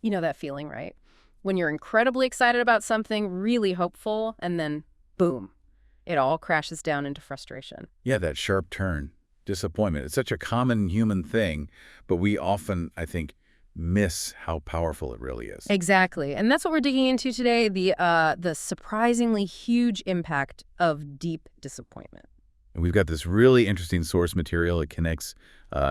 You know that feeling, right? When you're incredibly excited about something, really hopeful, and then boom, it all crashes down into frustration. Yeah, that sharp turn, disappointment. It's such a common human thing, but we often, I think, miss how powerful it really is. Exactly. And that's what we're digging into today, the surprisingly huge impact of deep disappointment. And we've got this really interesting source material. It connects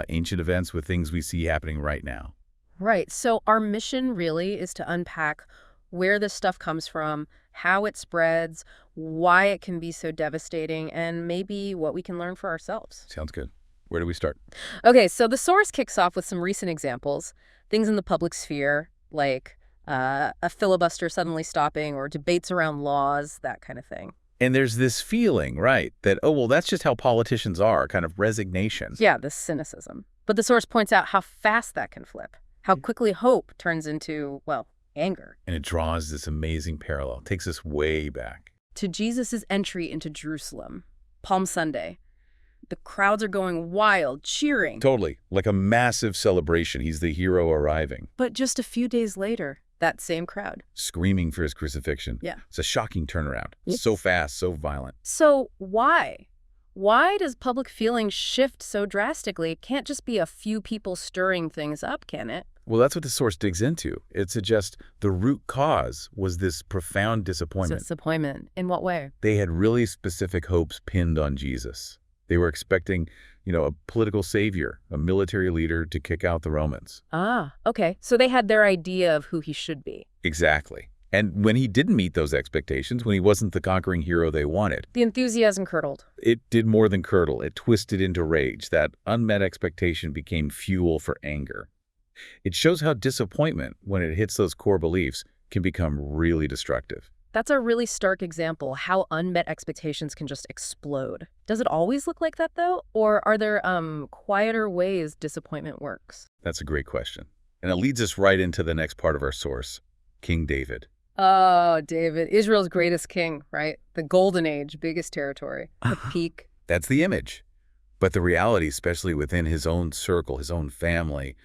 ancient events with things we see happening right now. Right. So our mission really is to unpack where this stuff comes from, how it spreads, why it can be so devastating, and maybe what we can learn for ourselves. Sounds good. Where do we start? Okay, so the source kicks off with some recent examples, things in the public sphere, like a filibuster suddenly stopping or debates around laws, that kind of thing. And there's this feeling, right, that, oh, well, that's just how politicians are, kind of resignation. Yeah, the cynicism. But the source points out how fast that can flip, how quickly hope turns into, well, anger. And it draws this amazing parallel, takes us way back. To Jesus' entry into Jerusalem, Palm Sunday. The crowds are going wild, cheering. Totally, like a massive celebration. He's the hero arriving. But just a few days later, that same crowd. Screaming for his crucifixion. Yeah. It's a shocking turnaround. Yes. So fast, so violent. So why? Why does public feeling shift so drastically? It can't just be a few people stirring things up, can it? Well, that's what the source digs into. It suggests the root cause was this profound disappointment. Disappointment. In what way? They had really specific hopes pinned on Jesus. They were expecting, a political savior, a military leader to kick out the Romans. Ah, okay. So they had their idea of who he should be. Exactly. And when he didn't meet those expectations, when he wasn't the conquering hero they wanted, The enthusiasm curdled. it did more than curdle. It twisted into rage. That unmet expectation became fuel for anger. It shows how disappointment, when it hits those core beliefs, can become really destructive. That's a really stark example, how unmet expectations can just explode. Does it always look like that, though? Or are there quieter ways disappointment works? That's a great question. And it leads us right into the next part of our source, King David. Oh, David, Israel's greatest king, right? The golden age, biggest territory, the peak. That's the image. But the reality, especially within his own circle, his own family,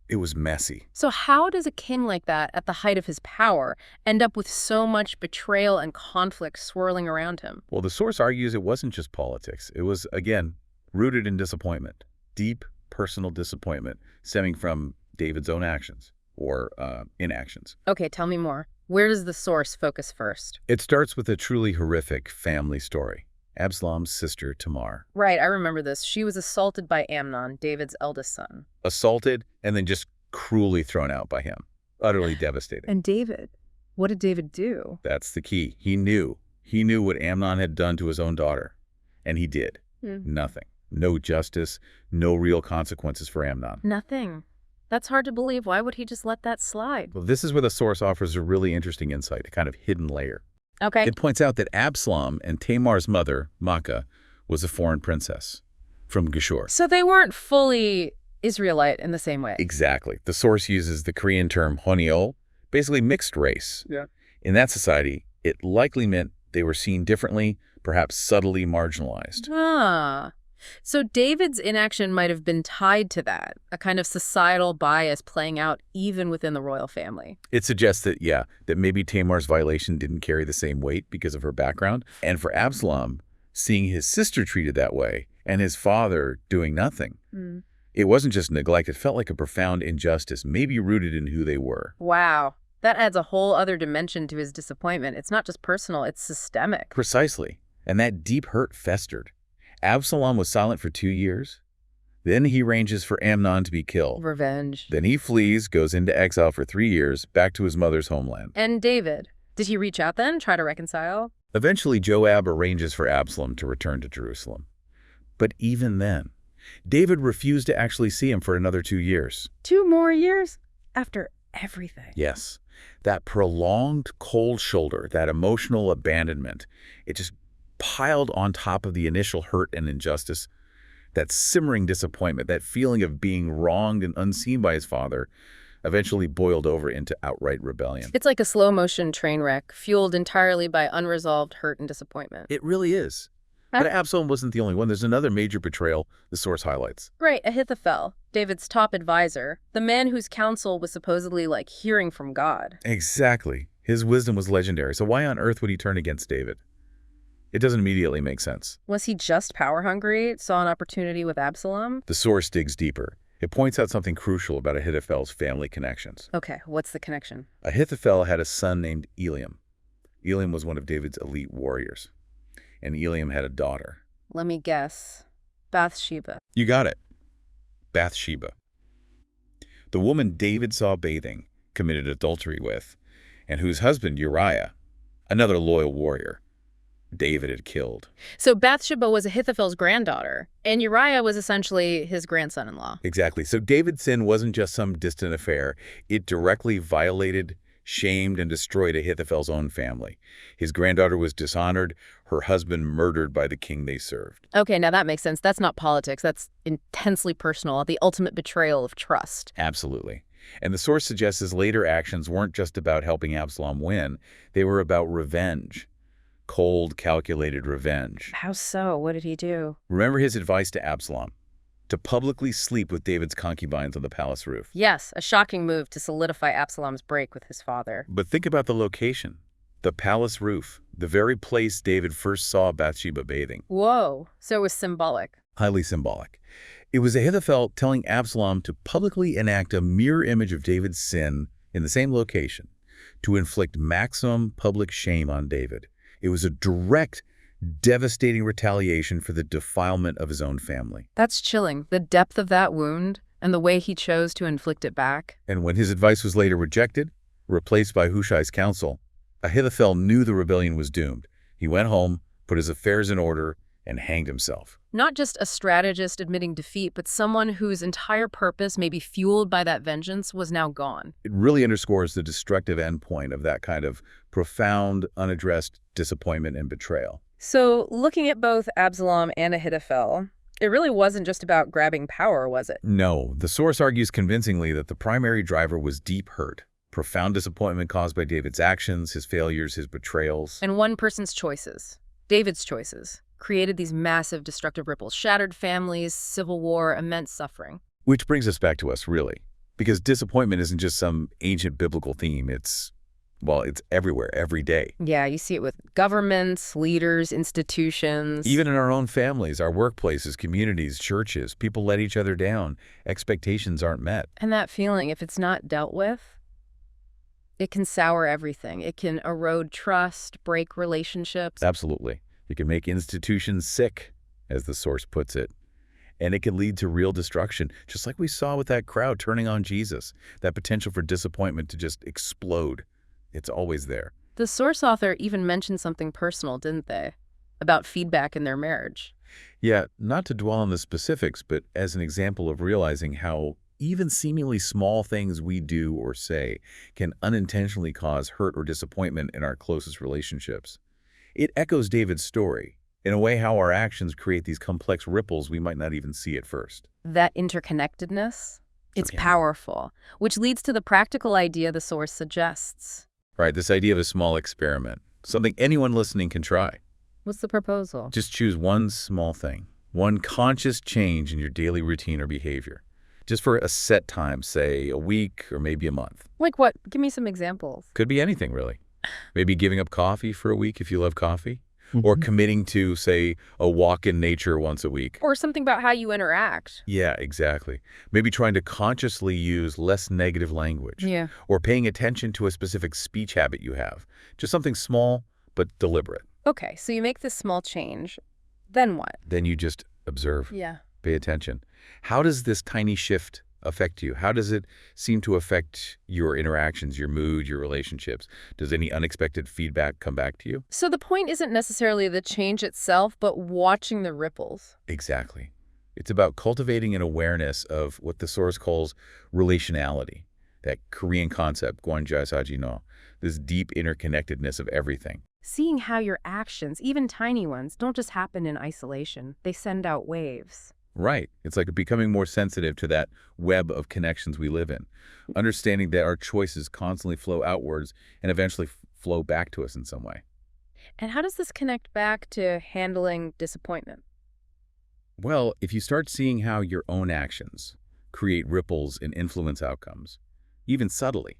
it was messy. So how does a king like that, at the height of his power, end up with so much betrayal and conflict swirling around him? Well, the source argues it wasn't just politics. It was, again, rooted in disappointment, deep personal disappointment stemming from David's own actions or inactions. Okay, tell me more. Where does the source focus first? It starts with a truly horrific family story. Absalom's sister, Tamar. Right, I remember this. She was assaulted by Amnon, David's eldest son. Assaulted and then just cruelly thrown out by him. Utterly devastating. And David? What did David do? That's the key. He knew. He knew what Amnon had done to his own daughter. And he did. Nothing. No justice, no real consequences for Amnon. Nothing. That's hard to believe. Why would he just let that slide? Well, this is where the source offers a really interesting insight, a kind of hidden layer. Okay. It points out that Absalom and Tamar's mother, Maacah, was a foreign princess from Geshur. So they weren't fully Israelite in the same way. Exactly. The source uses the Korean term honyeol, basically mixed race. Yeah. In that society, it likely meant they were seen differently, perhaps subtly marginalized. Ah. So David's inaction might have been tied to that, a kind of societal bias playing out even within the royal family. It suggests that, that maybe Tamar's violation didn't carry the same weight because of her background. And for Absalom, seeing his sister treated that way and his father doing nothing, it wasn't just neglect. It felt like a profound injustice, maybe rooted in who they were. Wow. That adds a whole other dimension to his disappointment. It's not just personal, it's systemic. Precisely. And that deep hurt festered. Absalom was silent for 2 years. Then he arranges for Amnon to be killed. Revenge. Then he flees, goes into exile for 3 years, back to his mother's homeland. And David, did he reach out then, try to reconcile? Eventually, Joab arranges for Absalom to return to Jerusalem. But even then, David refused to actually see him for another 2 years. 2 more years? After everything. Yes. That prolonged cold shoulder, that emotional abandonment, it just piled on top of the initial hurt and injustice, that simmering disappointment, that feeling of being wronged and unseen by his father, eventually boiled over into outright rebellion. It's like a slow-motion train wreck, fueled entirely by unresolved hurt and disappointment. It really is. But Absalom wasn't the only one. There's another major betrayal the source highlights. Right, Ahithophel. David's top advisor, the man whose counsel was supposedly like hearing from God. Exactly. His wisdom was legendary, so why on earth would he turn against David? It doesn't immediately make sense. Was he just power hungry, saw an opportunity with Absalom? The source digs deeper. It points out something crucial about Ahithophel's family connections. Okay, what's the connection? Ahithophel had a son named Eliam. Eliam was one of David's elite warriors. And Eliam had a daughter. Let me guess. Bathsheba. You got it. Bathsheba. The woman David saw bathing, committed adultery with, and whose husband, Uriah, another loyal warrior, David had killed. So Bathsheba was Ahithophel's granddaughter, and Uriah was essentially his grandson-in-law. Exactly. So David's sin wasn't just some distant affair. It directly violated, shamed, and destroyed Ahithophel's own family. His granddaughter was dishonored, her husband murdered by the king they served. Okay, now that makes sense. That's not politics. That's intensely personal, the ultimate betrayal of trust. Absolutely. And the source suggests his later actions weren't just about helping Absalom win. They were about revenge. Cold, calculated revenge. How so? What did he do? Remember his advice to Absalom? To publicly sleep with David's concubines on the palace roof. Yes, a shocking move to solidify Absalom's break with his father. But think about the location. The palace roof, the very place David first saw Bathsheba bathing. Whoa, so it was symbolic. Highly symbolic. It was Ahithophel telling Absalom to publicly enact a mirror image of David's sin in the same location, to inflict maximum public shame on David. It was a direct, devastating retaliation for the defilement of his own family. That's chilling. The depth of that wound and the way he chose to inflict it back. And when his advice was later rejected, replaced by Hushai's counsel, Ahithophel knew the rebellion was doomed. He went home, put his affairs in order, and hanged himself. Not just a strategist admitting defeat, but someone whose entire purpose, maybe fueled by that vengeance, was now gone. It really underscores the destructive endpoint of that kind of profound, unaddressed disappointment and betrayal. So, looking at both Absalom and Ahithophel, it really wasn't just about grabbing power, was it? No, the source argues convincingly that the primary driver was deep hurt, profound disappointment caused by David's actions, his failures, his betrayals. And one person's choices, David's choices, created these massive destructive ripples, shattered families, civil war, immense suffering. Which brings us back to us, really. Because disappointment isn't just some ancient biblical theme. It's everywhere, every day. Yeah, you see it with governments, leaders, institutions. Even in our own families, our workplaces, communities, churches, people let each other down. Expectations aren't met. And that feeling, if it's not dealt with, it can sour everything. It can erode trust, break relationships. Absolutely. It can make institutions sick, as the source puts it. And it can lead to real destruction, just like we saw with that crowd turning on Jesus. That potential for disappointment to just explode. It's always there. The source author even mentioned something personal, didn't they? About feedback in their marriage. Yeah, not to dwell on the specifics, but as an example of realizing how even seemingly small things we do or say can unintentionally cause hurt or disappointment in our closest relationships. It echoes David's story, in a way how our actions create these complex ripples we might not even see at first. That interconnectedness, it's Yeah. powerful, which leads to the practical idea the source suggests. Right, this idea of a small experiment, something anyone listening can try. What's the proposal? Just choose one small thing, one conscious change in your daily routine or behavior. Just for a set time, say a week or maybe a month. Like what? Give me some examples. Could be anything, really. Maybe giving up coffee for a week if you love coffee, or committing to, say, a walk in nature once a week. Or something about how you interact. Yeah, exactly. Maybe trying to consciously use less negative language. Yeah. Or paying attention to a specific speech habit you have. Just something small but deliberate. Okay, so you make this small change. Then what? Then you just observe. Yeah. Pay attention. How does this tiny shift affect you? How does it seem to affect your interactions, your mood, your relationships? Does any unexpected feedback come back to you? So the point isn't necessarily the change itself, but watching the ripples. Exactly. It's about cultivating an awareness of what the source calls relationality, that Korean concept, gwanjasaji no, this deep interconnectedness of everything. Seeing how your actions, even tiny ones, don't just happen in isolation. They send out waves. Right. It's like becoming more sensitive to that web of connections we live in, understanding that our choices constantly flow outwards and eventually flow back to us in some way. And how does this connect back to handling disappointment? Well, if you start seeing how your own actions create ripples and influence outcomes. Even subtly,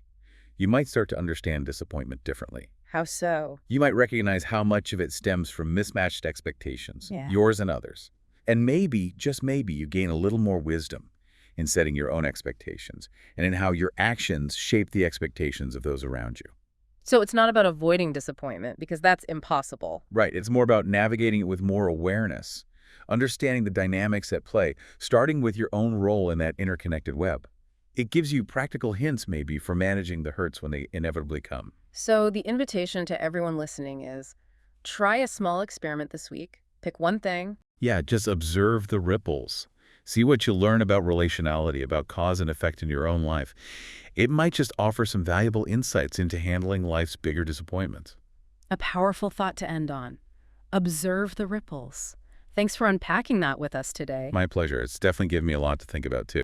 you might start to understand disappointment differently. How so? You might recognize how much of it stems from mismatched expectations, Yeah. yours and others. And maybe, just maybe, you gain a little more wisdom in setting your own expectations and in how your actions shape the expectations of those around you. So it's not about avoiding disappointment, because that's impossible. Right, it's more about navigating it with more awareness, understanding the dynamics at play, starting with your own role in that interconnected web. It gives you practical hints, maybe, for managing the hurts when they inevitably come. So the invitation to everyone listening is, try a small experiment this week. Pick one thing. Yeah, just observe the ripples. See what you learn about relationality, about cause and effect in your own life. It might just offer some valuable insights into handling life's bigger disappointments. A powerful thought to end on. Observe the ripples. Thanks for unpacking that with us today. My pleasure. It's definitely given me a lot to think about, too.